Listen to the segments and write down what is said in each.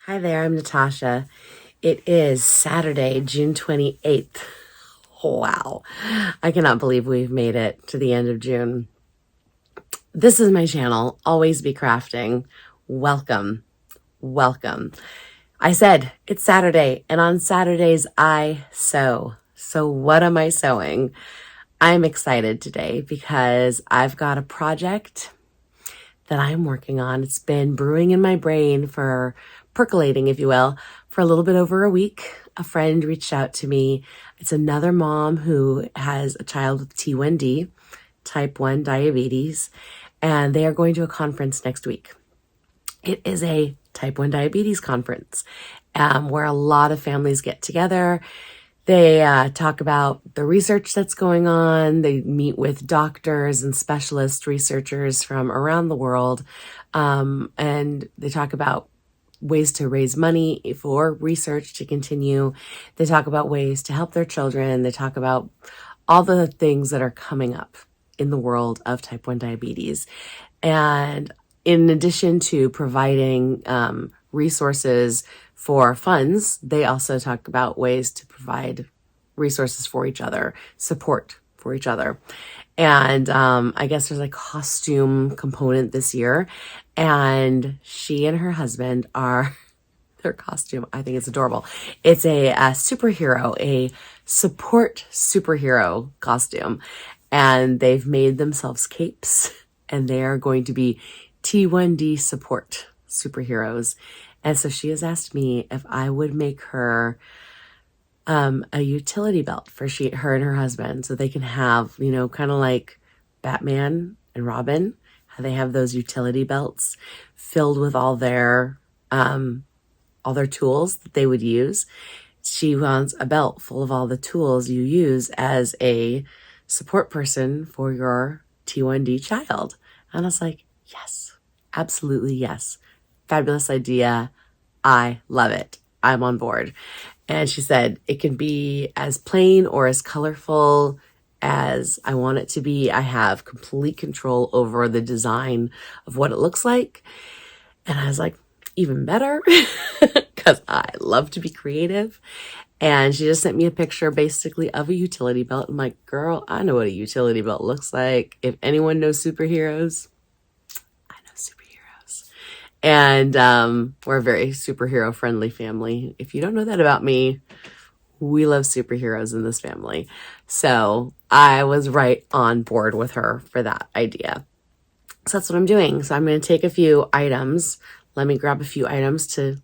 Hi there, I'm Natasha. It is Saturday, June 28th. Wow, I cannot believe we've made it to the end of June. This is my channel, Always Be Crafting. Welcome, welcome. I said it's Saturday, and on Saturdays I sew. So what am I sewing? I'm excited today because I've got a project that I'm working on. It's been brewing in my brain percolating, if you will, for a little bit over a week. A friend reached out to me. It's another mom who has a child with T1D, type 1 diabetes, and they are going to a conference next week. It is a type 1 diabetes conference where a lot of families get together. They talk about the research that's going on. They meet with doctors and specialist researchers from around the world. And they talk about ways to raise money for research to continue. They talk about ways to help their children. They talk about all the things that are coming up in the world of type 1 diabetes. And in addition to providing resources for funds, they also talk about ways to provide resources for each other, support for each other. And I guess there's a costume component this year. And she and her husband their costume, I think it's adorable. It's a superhero, a support superhero costume. And they've made themselves capes, and they are going to be T1D support superheroes. And so she has asked me if I would make her a utility belt for her and her husband, so they can have, kind of like Batman and Robin, how they have those utility belts filled with all their tools that they would use. She wants a belt full of all the tools you use as a support person for your T1D child. And I was like, yes, absolutely yes. Fabulous idea. I love it. I'm on board. And she said it can be as plain or as colorful as I want it to be. I have complete control over the design of what it looks like. And I was like, even better, because I love to be creative. And she just sent me a picture basically of a utility belt. I'm like, girl, I know what a utility belt looks like. If anyone knows superheroes, I know superheroes. And we're a very superhero friendly family. If you don't know that about me, we love superheroes in this family. So I was right on board with her for that idea. So that's what I'm doing. So I'm going to take a few items. Let me grab a few items to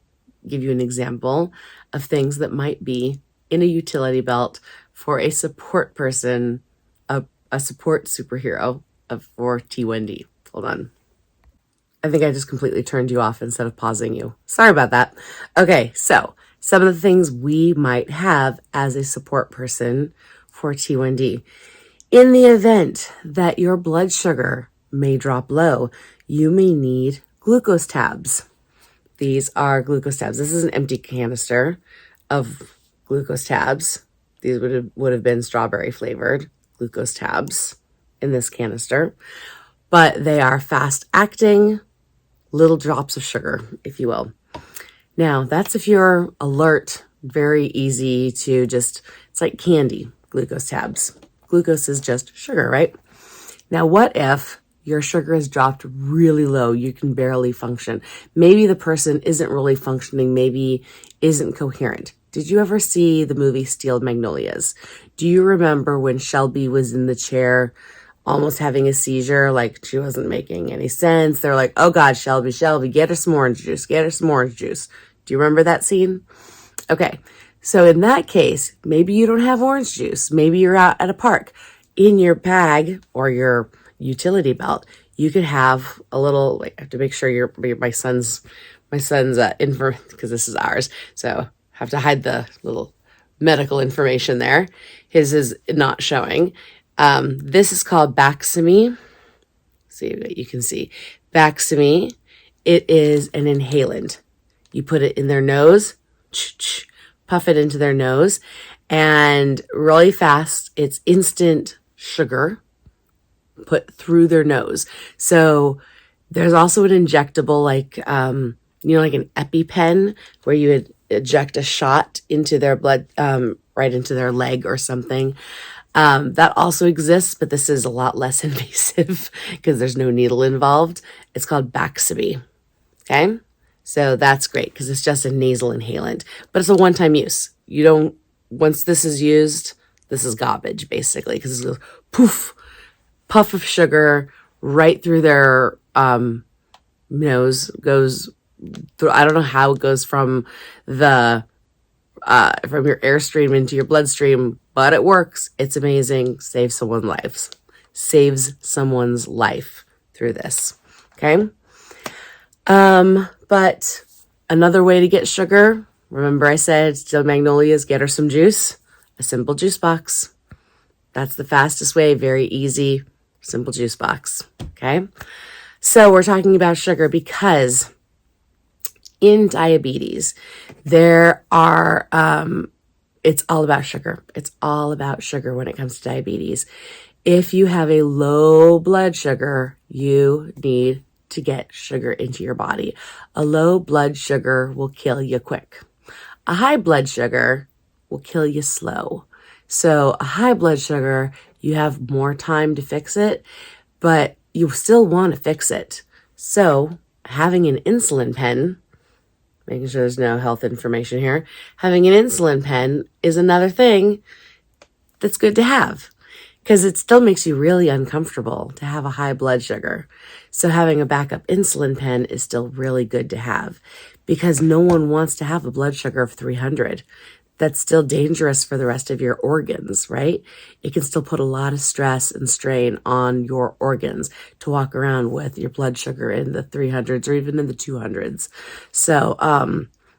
give you an example of things that might be in a utility belt for a support person, a support superhero for T1D. Hold on. I think I just completely turned you off instead of pausing you. Sorry about that. Okay, so some of the things we might have as a support person for T1D. In the event that your blood sugar may drop low, you may need glucose tabs. These are glucose tabs. This is an empty canister of glucose tabs. These would have been strawberry flavored glucose tabs in this canister, but they are fast acting little drops of sugar, if you will. Now, that's if you're alert, very easy to it's like candy, glucose tabs. Glucose is just sugar, right? Now, what if your sugar has dropped really low? You can barely function. Maybe the person isn't really functioning, maybe isn't coherent. Did you ever see the movie Steel Magnolias? Do you remember when Shelby was in the chair almost having a seizure, like she wasn't making any sense? They're like, oh God, Shelby, get her some orange juice, get her some orange juice. Do you remember that scene? Okay, so in that case, maybe you don't have orange juice. Maybe you're out at a park. In your bag or your utility belt, you could have a little, I have to make sure my son's info, because this is ours, so have to hide the little medical information there. His is not showing. This is called Baqsimi. See if you can see. Baqsimi. It is an inhalant. You put it in their nose, puff it into their nose, and really fast, it's instant sugar put through their nose. So there's also an injectable like like an EpiPen where you would eject a shot into their blood, right into their leg or something. That also exists, but this is a lot less invasive because there's no needle involved. It's called Baxaby. Okay. So that's great because it's just a nasal inhalant, but it's a one-time use. Once this is used, this is garbage basically because it goes poof, puff of sugar right through their nose, goes through. I don't know how it goes from your airstream into your bloodstream, but it works. It's amazing. Saves someone's life through this. Okay. But another way to get sugar, remember I said still magnolias, get her some juice, a simple juice box. That's the fastest way, very easy, simple juice box. Okay. So we're talking about sugar because in diabetes, there are, it's all about sugar. It's all about sugar when it comes to diabetes. If you have a low blood sugar, you need to get sugar into your body. A low blood sugar will kill you quick. A high blood sugar will kill you slow. So a high blood sugar, you have more time to fix it, but you still want to fix it. So having an insulin pen, making sure there's no health information here, having an insulin pen is another thing that's good to have because it still makes you really uncomfortable to have a high blood sugar. So having a backup insulin pen is still really good to have because no one wants to have a blood sugar of 300. That's still dangerous for the rest of your organs, right? It can still put a lot of stress and strain on your organs to walk around with your blood sugar in the 300s or even in the 200s. So,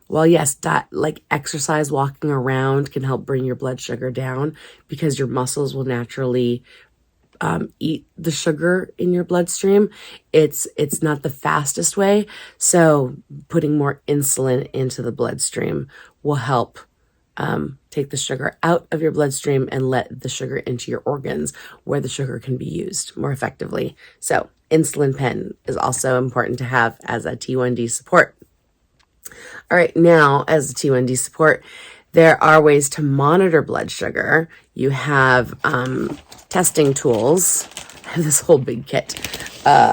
well, yes, like exercise, walking around can help bring your blood sugar down because your muscles will naturally eat the sugar in your bloodstream. It's not the fastest way. So putting more insulin into the bloodstream will help take the sugar out of your bloodstream and let the sugar into your organs where the sugar can be used more effectively. So insulin pen is also important to have as a T1D support. All right, now as a T1D support, there are ways to monitor blood sugar. You have testing tools. I have this whole big kit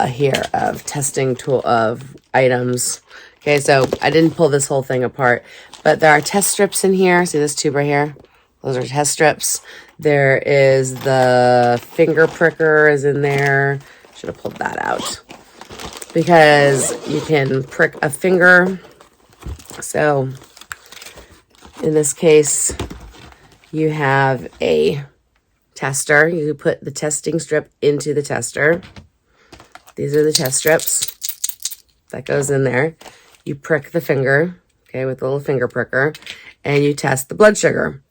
here of testing tool of items. Okay, so I didn't pull this whole thing apart, but there are test strips in here. See this tube right here? Those are test strips. There is the finger pricker is in there. Should have pulled that out because you can prick a finger. So in this case, you have a tester. You put the testing strip into the tester. These are the test strips. That goes in there. You prick the finger, okay, with a little finger pricker, and you test the blood sugar.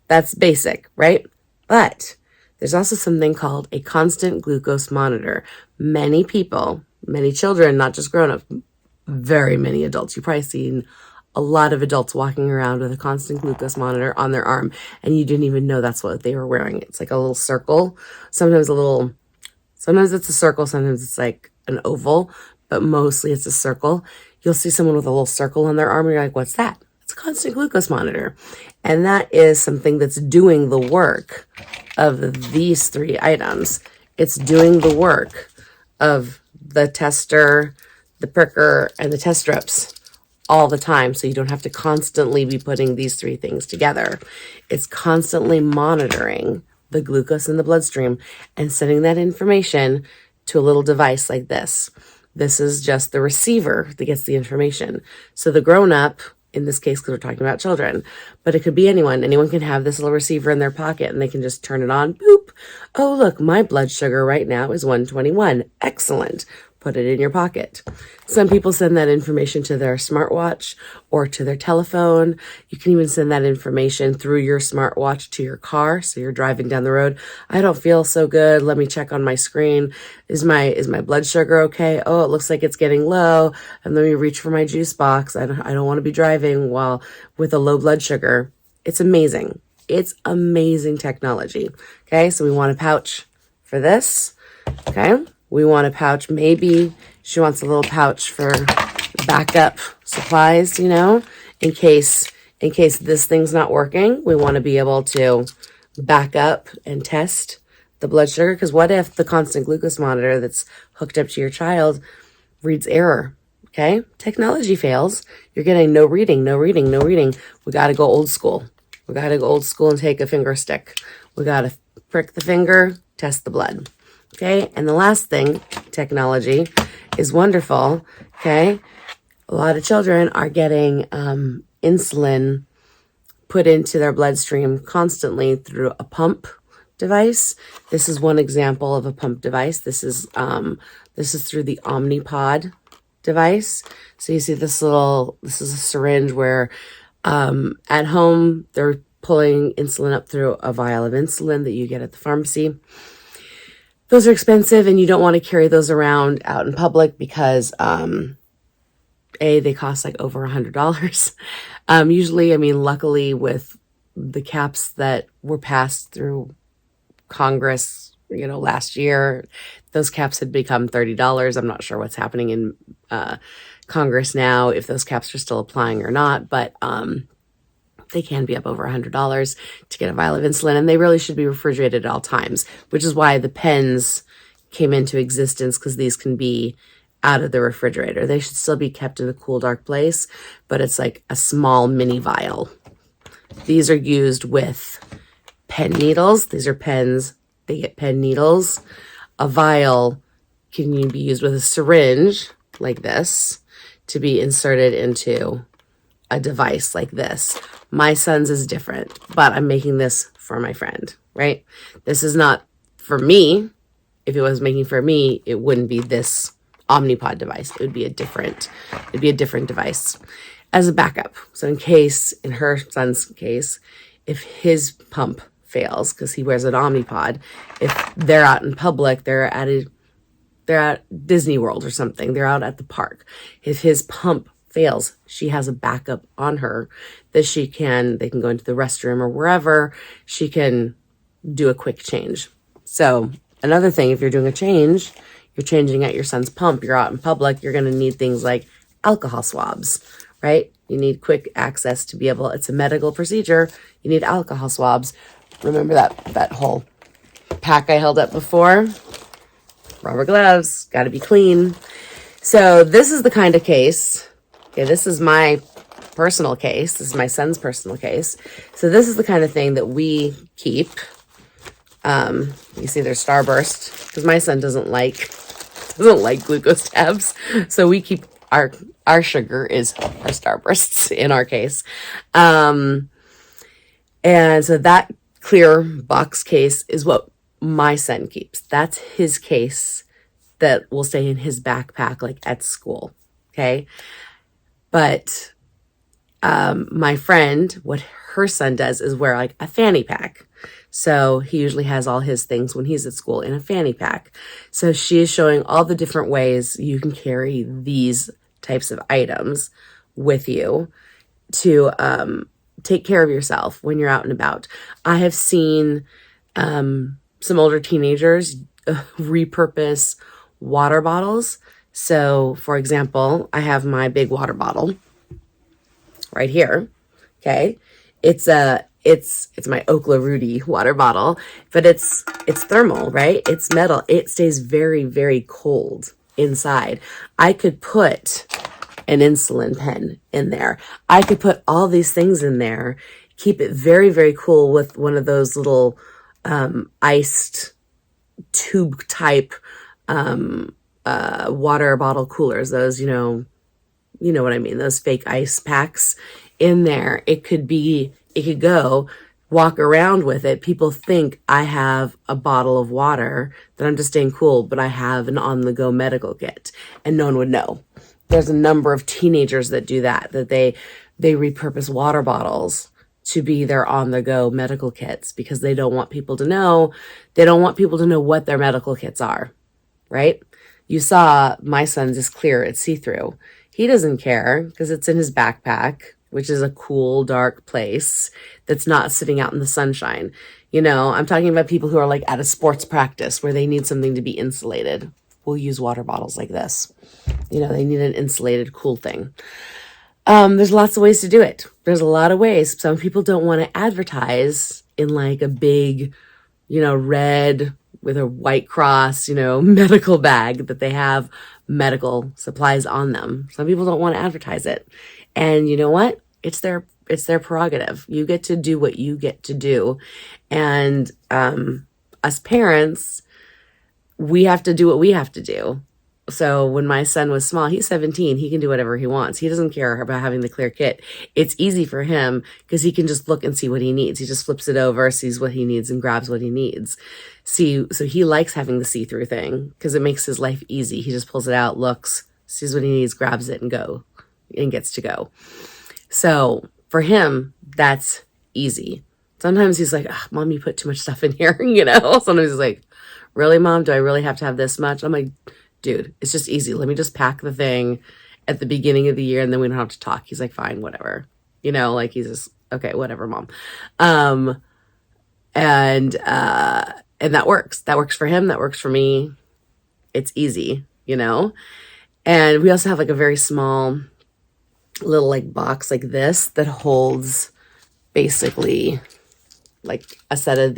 That's basic, right? But there's also something called a constant glucose monitor. Many people, many children, not just grown-ups, very many adults. You've probably seen a lot of adults walking around with a constant glucose monitor on their arm, and you didn't even know that's what they were wearing. It's like a little circle. Sometimes it's a circle, sometimes it's like an oval, but mostly it's a circle. You'll see someone with a little circle on their arm, and you're like, what's that? It's a constant glucose monitor. And that is something that's doing the work of these three items. It's doing the work of the tester, the pricker, and the test strips all the time, so you don't have to constantly be putting these three things together. It's constantly monitoring the glucose in the bloodstream and sending that information to a little device like this. This is just the receiver that gets the information. So the grown-up, in this case, because we're talking about children, but it could be anyone. Anyone can have this little receiver in their pocket and they can just turn it on. Boop. Oh, look, my blood sugar right now is 121. Excellent. Put it in your pocket. Some people send that information to their smartwatch or to their telephone. You can even send that information through your smartwatch to your car. So you're driving down the road. I don't feel so good. Let me check on my screen. Is my blood sugar okay? Oh, it looks like it's getting low. And let me reach for my juice box. I don't want to be driving while with a low blood sugar. It's amazing. It's amazing technology. Okay, so we want a pouch for this. Okay. We want a pouch. Maybe she wants a little pouch for backup supplies, you know, in case this thing's not working. We want to be able to back up and test the blood sugar, because what if the constant glucose monitor that's hooked up to your child reads error? Okay, technology fails. You're getting no reading, no reading, no reading. We got to go old school. We got to go old school and take a finger stick. We got to prick the finger, test the blood. Okay, and the last thing, technology is wonderful. Okay, a lot of children are getting insulin put into their bloodstream constantly through a pump device. This is one example of a pump device. This is through the Omnipod device. So you see this is a syringe where at home they're pulling insulin up through a vial of insulin that you get at the pharmacy. Those are expensive, and you don't want to carry those around out in public because they cost like over $100. Usually, I mean, luckily with the caps that were passed through Congress, you know, last year, those caps had become $30. I'm not sure what's happening in Congress now, if those caps are still applying or not, but they can be up over $100 to get a vial of insulin, and they really should be refrigerated at all times, which is why the pens came into existence, because these can be out of the refrigerator. They should still be kept in a cool, dark place, but it's like a small mini vial. These are used with pen needles. These are pens. They get pen needles. A vial can be used with a syringe like this to be inserted into a device like this. My son's is different, but I'm making this for my friend, right? This is not for me. If it was making for me, it wouldn't be this Omnipod device. It'd be a different device as a backup. So in her son's case, if his pump fails, because he wears an Omnipod, if they're out in public, they're at Disney World or something, they're out at the park. If his pump fails, she has a backup on her that they can go into the restroom or wherever, she can do a quick change. So another thing, if you're doing a change, you're changing at your son's pump, you're out in public, you're going to need things like alcohol swabs, right? You need quick access to be able, it's a medical procedure, you need alcohol swabs. Remember that whole pack I held up before? Rubber gloves, got to be clean. So this is the kind of case. Okay, this is my personal case. This is my son's personal case. So this is the kind of thing that we keep. You see there's Starburst, because my son doesn't like glucose tabs. So we keep our sugar is our Starbursts in our case. And so that clear box case is what my son keeps. That's his case that will stay in his backpack, like at school. Okay. But my friend, what her son does is wear like a fanny pack. So he usually has all his things when he's at school in a fanny pack. So she is showing all the different ways you can carry these types of items with you to take care of yourself when you're out and about. I have seen some older teenagers repurpose water bottles. So, for example, I have my big water bottle right here. Okay, it's my Okla Rudy water bottle, but it's thermal, right? It's metal. It stays very, very cold inside. I could put an insulin pen in there. I could put all these things in there, keep it very, very cool with one of those little iced tube type water bottle coolers. Those, you know what I mean, those fake ice packs in there. It could go walk around with it. People think I have a bottle of water, that I'm just staying cool, but I have an on-the-go medical kit, and no one would know. There's a number of teenagers that do that they repurpose water bottles to be their on-the-go medical kits, because they don't want people to know. They don't want people to know what their medical kits are, right? You saw my son's is clear. It's see-through. He doesn't care because it's in his backpack, which is a cool, dark place that's not sitting out in the sunshine. You know, I'm talking about people who are like at a sports practice where they need something to be insulated. will use water bottles like this. You know, they need an insulated, cool thing. There's lots of ways to do it. There's a lot of ways. Some people don't want to advertise in like a big, you know, red with a white cross, you know, medical bag that they have medical supplies on them. Some people don't want to advertise it. And you know what? It's their prerogative. You get to do what you get to do. And us parents, we have to do what we have to do. So when my son was small, he's 17, he can do whatever he wants. He doesn't care about having the clear kit. It's easy for him because he can just look and see what he needs. He just flips it over, sees what he needs, and grabs what he needs. See, so he likes having the see-through thing because it makes his life easy. He just pulls it out, looks, sees what he needs, grabs it, and gets to go. So for him, that's easy. Sometimes he's like, oh, Mom, you put too much stuff in here, you know? Sometimes he's like, really, Mom? Do I really have to have this much? I'm like, dude, it's just easy. Let me just pack the thing at the beginning of the year and then we don't have to talk. He's like, fine, whatever. You know, like he's just, okay, whatever, Mom. And that works. That works for him. That works for me. It's easy, you know? And we also have like a very small little like box like this that holds basically like a set of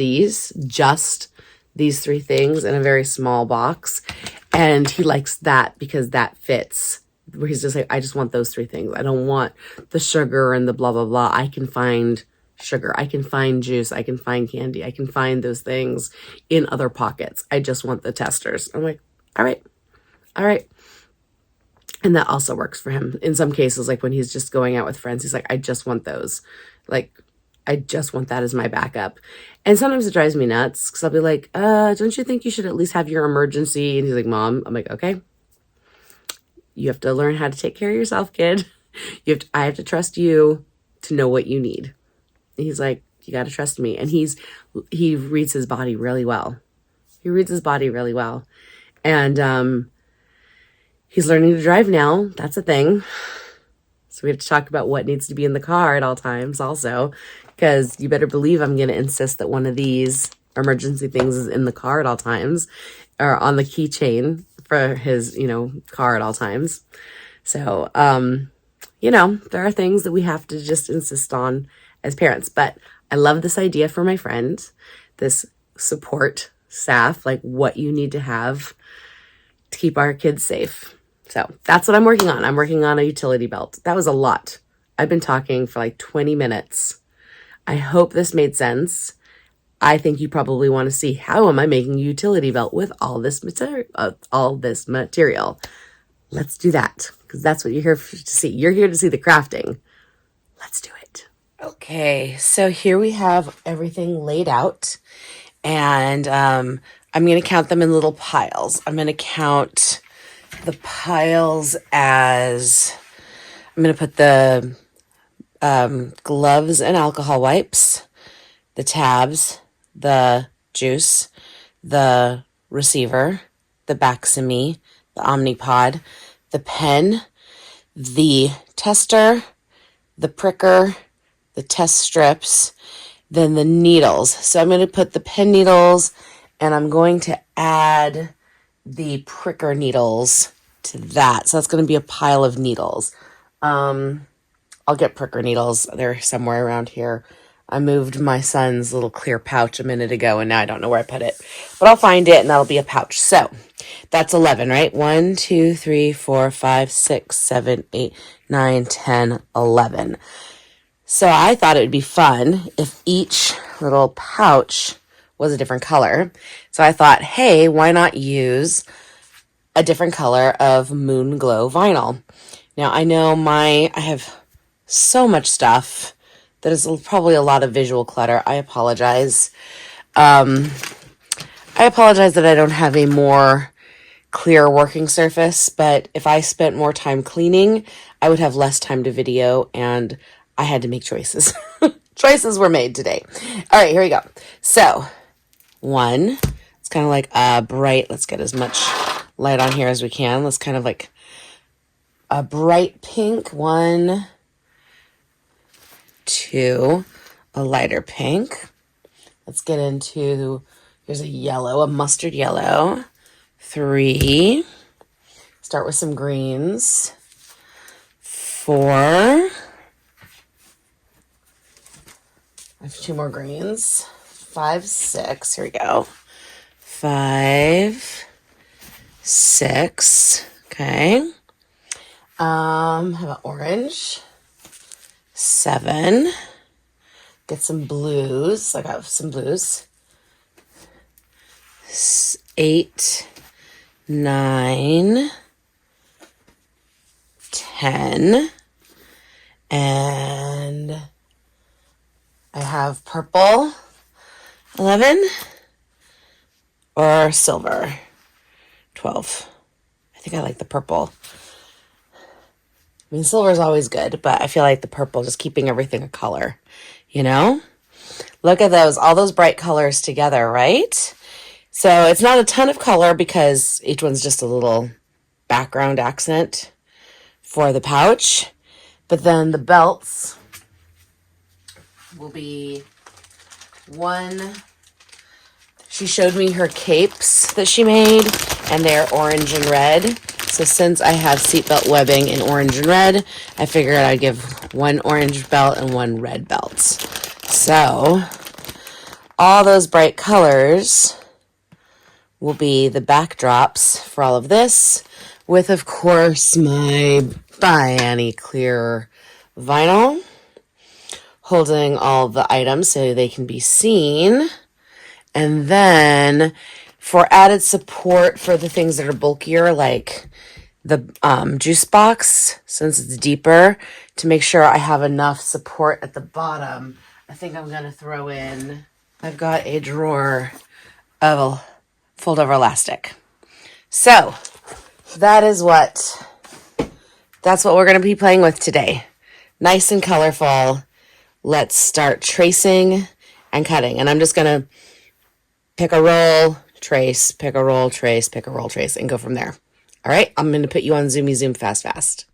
just these 3 things in a very small box. And he likes that because that fits, where he's just like, I just want those 3 things. I don't want the sugar and the blah, blah, blah. I can find sugar. I can find juice. I can find candy. I can find those things in other pockets. I just want the testers. I'm like, all right. And that also works for him. In some cases, like when he's just going out with friends, he's like, I just want those. Like, I just want that as my backup. And sometimes it drives me nuts because I'll be like, don't you think you should at least have your emergency? And he's like, Mom. I'm like, okay. You have to learn how to take care of yourself, kid. I have to trust you to know what you need. And he's like, you got to trust me. And he reads his body really well. And he's learning to drive now. That's a thing. So we have to talk about what needs to be in the car at all times also, because you better believe I'm going to insist that one of these emergency things is in the car at all times, or on the keychain for his, you know, car at all times. So, you know, there are things that we have to just insist on as parents. But I love this idea for my friend, this support staff, like what you need to have to keep our kids safe. So that's what I'm working on. I'm working on a utility belt. That was a lot. I've been talking for like 20 minutes. I hope this made sense. I think you probably want to see, how am I making a utility belt with all this material? Let's do that, because that's what you're here to see. You're here to see the crafting. Let's do it. Okay, so here we have everything laid out, and I'm going to count them in little piles. I'm going to count the piles as, I'm going to put the gloves and alcohol wipes, the tabs, the juice, the receiver, the Baximi, the Omnipod, the pen, the tester, the pricker, the test strips, then the needles. So I'm going to put the pen needles, and I'm going to add the pricker needles to that. So that's going to be a pile of needles. I'll get pricker needles. They're somewhere around here. I moved my son's little clear pouch a minute ago, and now I don't know where I put it. But I'll find it, and that'll be a pouch. So that's 11, right? 1, 2, 3, 4, 5, 6, 7, 8, 9, 10, 11. So I thought it would be fun if each little pouch was a different color. So I thought, hey, why not use a different color of Moon Glow vinyl? Now, I know I have so much stuff that is probably a lot of visual clutter. I apologize. I apologize that I don't have a more clear working surface, but if I spent more time cleaning, I would have less time to video, and I had to make choices. Choices were made today. All right, here we go. So, 1, it's kind of like a bright, let's get as much light on here as we can. Let's kind of like a bright pink. 1, 2, a lighter pink. Let's get into, here's a yellow, a mustard yellow. 3. Start with some greens. 4. I have 2 more greens. 5, 6. Here we go. 5, 6. Okay. How about orange? 7. Get some blues. I got some blues. 8, 9, 10. And I have purple. 11. Or silver. 12. I think I like the purple. I mean, silver is always good, but I feel like the purple, just keeping everything a color, you know? Look at those, all those bright colors together, right? So it's not a ton of color because each one's just a little background accent for the pouch. But then the belts will be 1. She showed me her capes that she made, and they're orange and red. So since I have seatbelt webbing in orange and red, I figured I'd give 1 orange belt and 1 red belt. So all those bright colors will be the backdrops for all of this, with, of course, my Bianny clear vinyl holding all the items so they can be seen. And then for added support for the things that are bulkier, like the juice box, since it's deeper, to make sure I have enough support at the bottom, I think I'm going to throw in, I've got a drawer of fold over elastic. So that's what we're going to be playing with today. Nice and colorful. Let's start tracing and cutting. And I'm just going to pick a roll, trace, pick a roll, trace, pick a roll, trace, and go from there. All right, I'm going to put you on Zoomy Zoom fast.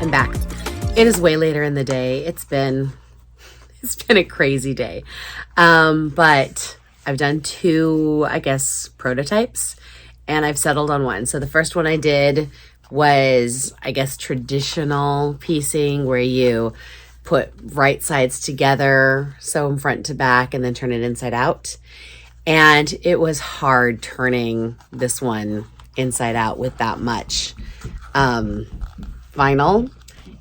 I'm back. It is way later in the day. It's been a crazy day. But I've done two, I guess, prototypes, and I've settled on one. So the first one I did was, I guess, traditional piecing, where you put right sides together, sew them front to back, and then turn it inside out. And it was hard turning this one inside out with that much vinyl.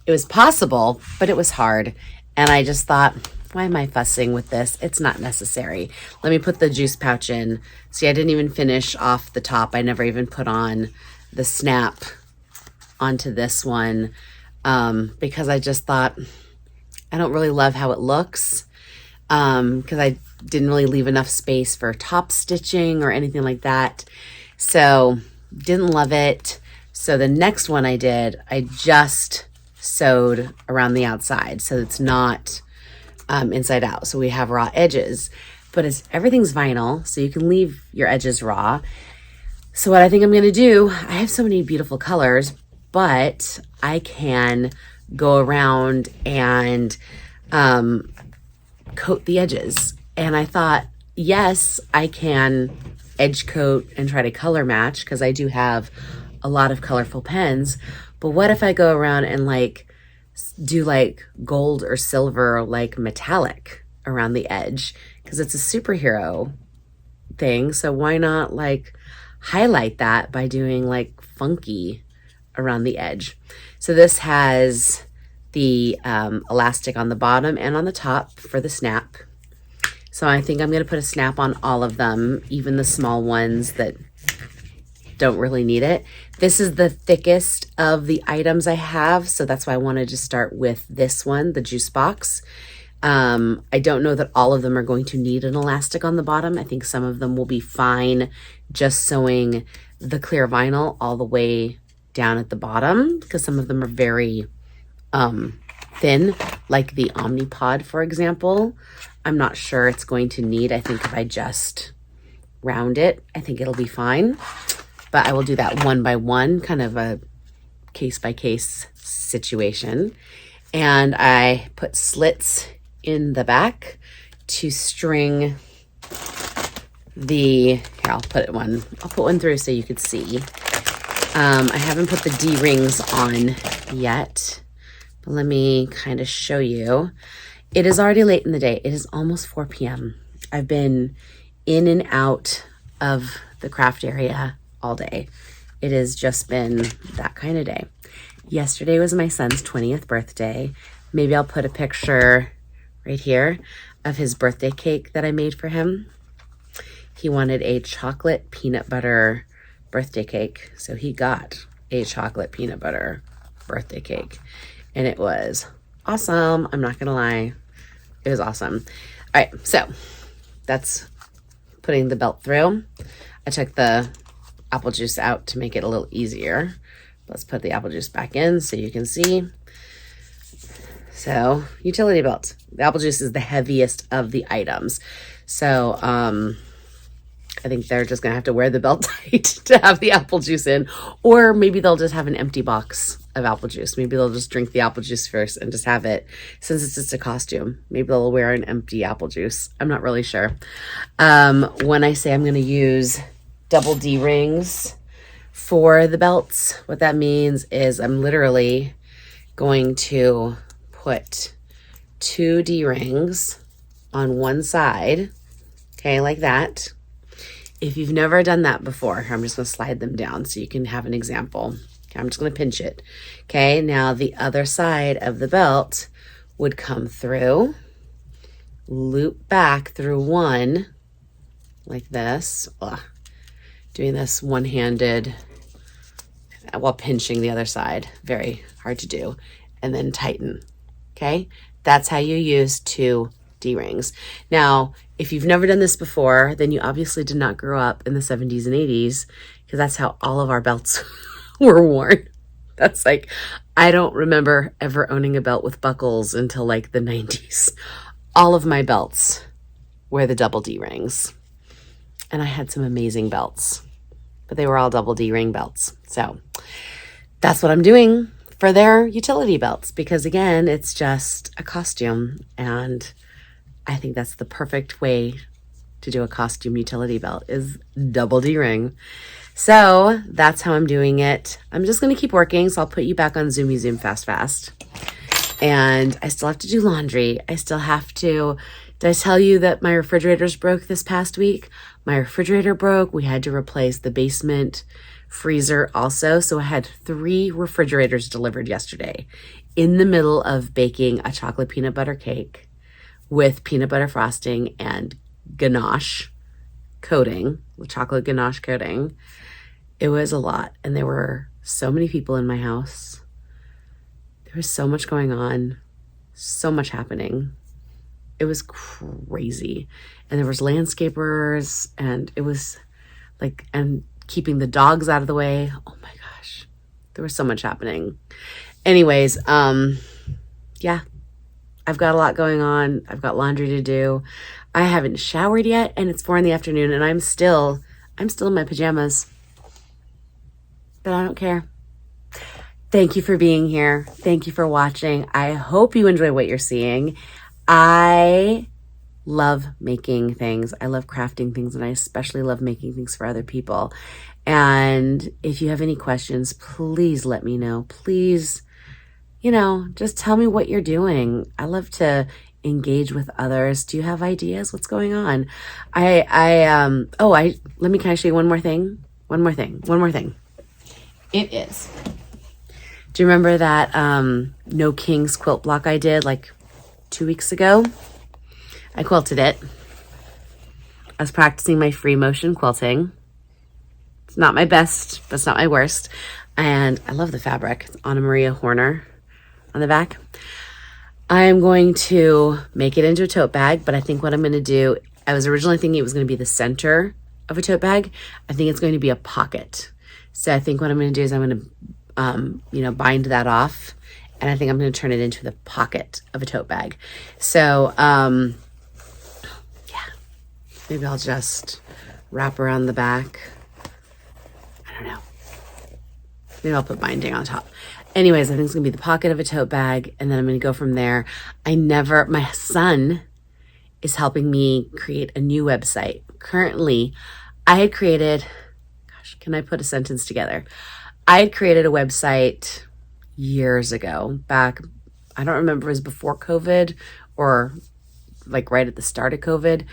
It was possible, but it was hard. And I just thought, why am I fussing with this? It's not necessary. Let me put the juice pouch in. See, I didn't even finish off the top. I never even put on the snap onto this one because I just thought, I don't really love how it looks because I didn't really leave enough space for top stitching or anything like that. So didn't love it. So the next one I did, I just sewed around the outside so it's not inside out. So we have raw edges, but everything's vinyl, so you can leave your edges raw. So what I think I'm going to do, I have so many beautiful colors, but I can go around and coat the edges. And I thought, yes, I can edge coat and try to color match because I do have a lot of colorful pens. But what if I go around and do gold or silver, metallic around the edge? Because it's a SuperHero thing. So why not highlight that by doing funky around the edge? So this has the elastic on the bottom and on the top for the snap. So I think I'm going to put a snap on all of them, even the small ones that don't really need it. This is the thickest of the items I have, so that's why I wanted to start with this one, the juice box. I don't know that all of them are going to need an elastic on the bottom. I think some of them will be fine just sewing the clear vinyl all the way down at the bottom, because some of them are very thin, like the Omnipod, for example. I'm not sure it's going to need, I think if I just round it, I think it'll be fine. But I will do that one by one, kind of a case by case situation. And I put slits in the back to string here, I'll put one through so you could see. I haven't put the D-rings on yet, but let me kind of show you. It is already late in the day. It is almost 4 p.m. I've been in and out of the craft area all day. It has just been that kind of day. Yesterday was my son's 20th birthday. Maybe I'll put a picture right here of his birthday cake that I made for him. He wanted a chocolate peanut butter birthday cake, so he got a chocolate peanut butter birthday cake, and it was awesome. I'm not gonna lie, it was awesome. All right, so that's putting the belt through. I took the apple juice out to make it a little easier. Let's put the apple juice back in so you can see. So, utility belt. The apple juice is the heaviest of the items. So, I think they're just gonna have to wear the belt tight to have the apple juice in, or maybe they'll just have an empty box of apple juice. Maybe they'll just drink the apple juice first and just have it, since it's just a costume. Maybe they'll wear an empty apple juice. I'm not really sure. When I say I'm gonna use double D rings for the belts, what that means is I'm literally going to put 2 D rings on one side, okay, like that. If you've never done that before, I'm just going to slide them down so you can have an example. Okay, I'm just going to pinch it. Okay, now the other side of the belt would come through, loop back through one, like this. Doing this one-handed while pinching the other side. Very hard to do. And then tighten. Okay, that's how you use 2 D-rings. Now, if you've never done this before, then you obviously did not grow up in the 70s and 80s, because that's how all of our belts were worn. That's I don't remember ever owning a belt with buckles until the 90s. All of my belts were the double D rings. And I had some amazing belts, but they were all double D ring belts. So that's what I'm doing for their utility belts, because again, it's just a costume, and I think that's the perfect way to do a costume utility belt is double D-ring. So that's how I'm doing it. I'm just going to keep working. So I'll put you back on Zoomy Zoom fast. And I still have to do laundry. I still have to, did I tell you that my refrigerators broke this past week? My refrigerator broke. We had to replace the basement freezer also. So I had 3 refrigerators delivered yesterday in the middle of baking a chocolate peanut butter cake with peanut butter frosting and ganache coating, with chocolate ganache coating. It was a lot. And there were so many people in my house. There was so much going on, so much happening. It was crazy. And there was landscapers, and it was like, and keeping the dogs out of the way. Oh my gosh, there was so much happening. Anyways, yeah, I've got a lot going on. I've got laundry to do. I haven't showered yet, and it's 4 p.m, and I'm still in my pajamas. But I don't care. Thank you for being here. Thank you for watching. I hope you enjoy what you're seeing. I love making things. I love crafting things, and I especially love making things for other people. And if you have any questions, please let me know. Please, just tell me what you're doing. I love to engage with others. Do you have ideas? What's going on? Can I show you one more thing? One more thing. It is. Do you remember that No Kings quilt block I did like 2 weeks ago? I quilted it. I was practicing my free motion quilting. It's not my best, but it's not my worst. And I love the fabric. It's Anna Maria Horner on the back. I'm going to make it into a tote bag, but I think what I'm going to do, I was originally thinking it was going to be the center of a tote bag. I think it's going to be a pocket. So I think what I'm going to do is I'm going to, bind that off, and I think I'm going to turn it into the pocket of a tote bag. So, maybe I'll just wrap around the back. I don't know. Maybe I'll put binding on top. Anyways, I think it's going to be the pocket of a tote bag, and then I'm going to go from there. My son is helping me create a new website. Currently, I had created, can I put a sentence together? I had created a website years ago, back, I don't remember, it was before COVID or like right at the start of COVID.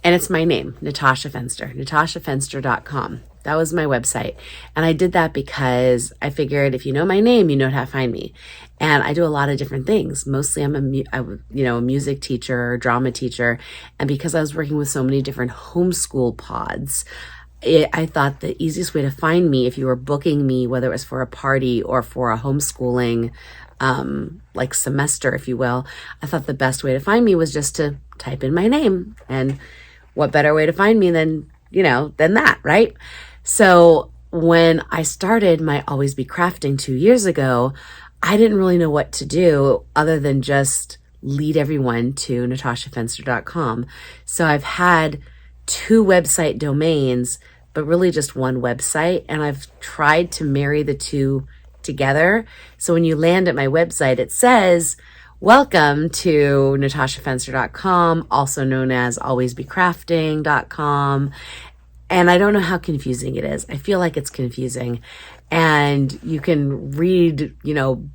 And it's my name, Natasha Fenster, natashafenster.com. That was my website. And I did that because I figured if you know my name, you know how to find me. And I do a lot of different things. Mostly I'm a music teacher, drama teacher. And because I was working with so many different homeschool pods, I thought the easiest way to find me, if you were booking me, whether it was for a party or for a homeschooling like semester, if you will, I thought the best way to find me was just to type in my name. And what better way to find me than that, right? So when I started my Always Be Crafting 2 years ago, I didn't really know what to do other than just lead everyone to natashafenster.com. So I've had 2 website domains, but really just one website. And I've tried to marry the 2 together. So when you land at my website, it says, welcome to natashafenster.com, also known as AlwaysBeCrafting.com. And I don't know how confusing it is. I feel like it's confusing. And you can read,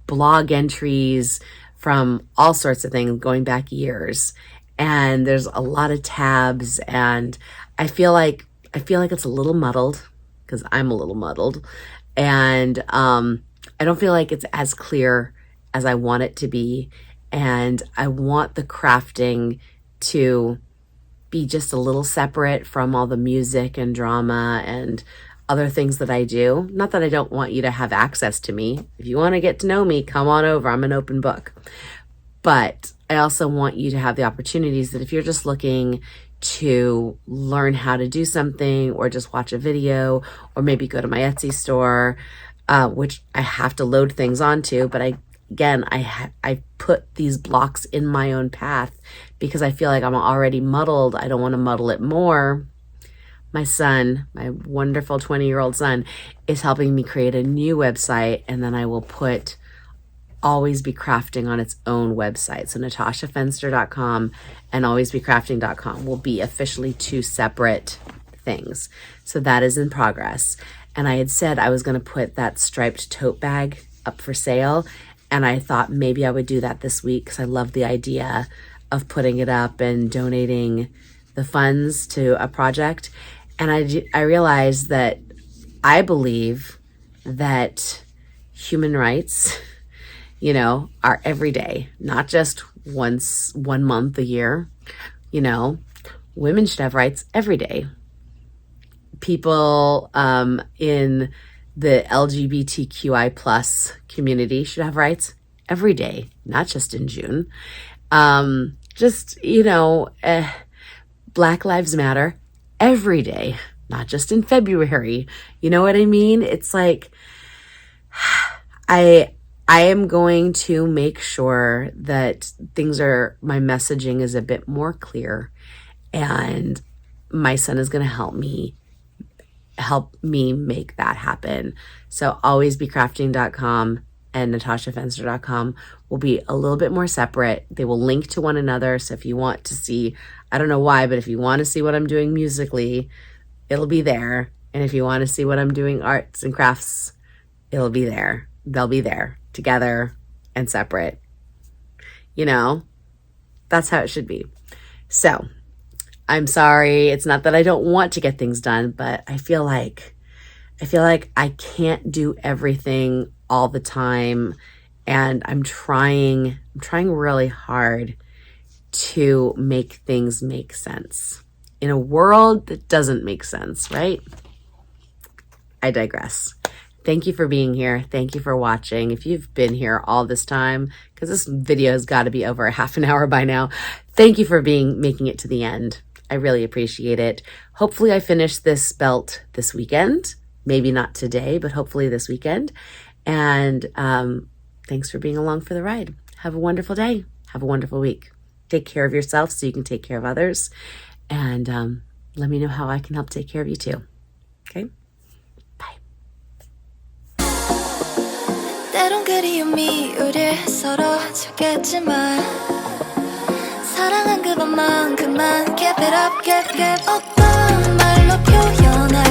blog entries from all sorts of things going back years. And there's a lot of tabs, and I feel like it's a little muddled, because I'm a little muddled. And I don't feel like it's as clear as I want it to be. And I want the crafting to be just a little separate from all the music and drama and other things that I do. Not that I don't want you to have access to me. If you want to get to know me, come on over. I'm an open book. But I also want you to have the opportunities that if you're just looking to learn how to do something, or just watch a video, or maybe go to my Etsy store, which I have to load things onto, but I put these blocks in my own path because I feel like I'm already muddled. I don't want to muddle it more. My son, my wonderful 20-year-old son, is helping me create a new website, and then I will put Always Be Crafting on its own website. So natashafenster.com and AlwaysBeCrafting.com will be officially two separate things. So that is in progress. And I had said I was going to put that striped tote bag up for sale. And I thought maybe I would do that this week because I love the idea of putting it up and donating the funds to a project. And I realized that I believe that human rights, you know, are every day, not just one month a year. You know, women should have rights every day. People in the LGBTQI plus community should have rights every day, not just in June. Just, you know, Black Lives Matter every day, not just in February. You know what I mean? It's like, I am going to make sure that my messaging is a bit more clear, and my son is going to help me make that happen. So AlwaysBeCrafting.com and natashafenster.com will be a little bit more separate. They will link to one another. So if you want to see, I don't know why, but if you want to see what I'm doing musically, it'll be there. And if you want to see what I'm doing arts and crafts, it'll be there. They'll be there together and separate. You know, that's how it should be. So I'm sorry. It's not that I don't want to get things done, but I feel like I can't do everything all the time. And I'm trying really hard to make things make sense in a world that doesn't make sense, right? I digress. Thank you for being here. Thank you for watching. If you've been here all this time, because this video has got to be over a half an hour by now, thank you for making it to the end. I really appreciate it. Hopefully I finish this belt this weekend. Maybe not today, but hopefully this weekend. And thanks for being along for the ride. Have a wonderful day. Have a wonderful week. Take care of yourself so you can take care of others. And let me know how I can help take care of you too. Okay? Bye. 때론 그리움이 우릴 서로 주겠지만 사랑한 그것만큼만 Keep it up, keep 어떤 말로 표현할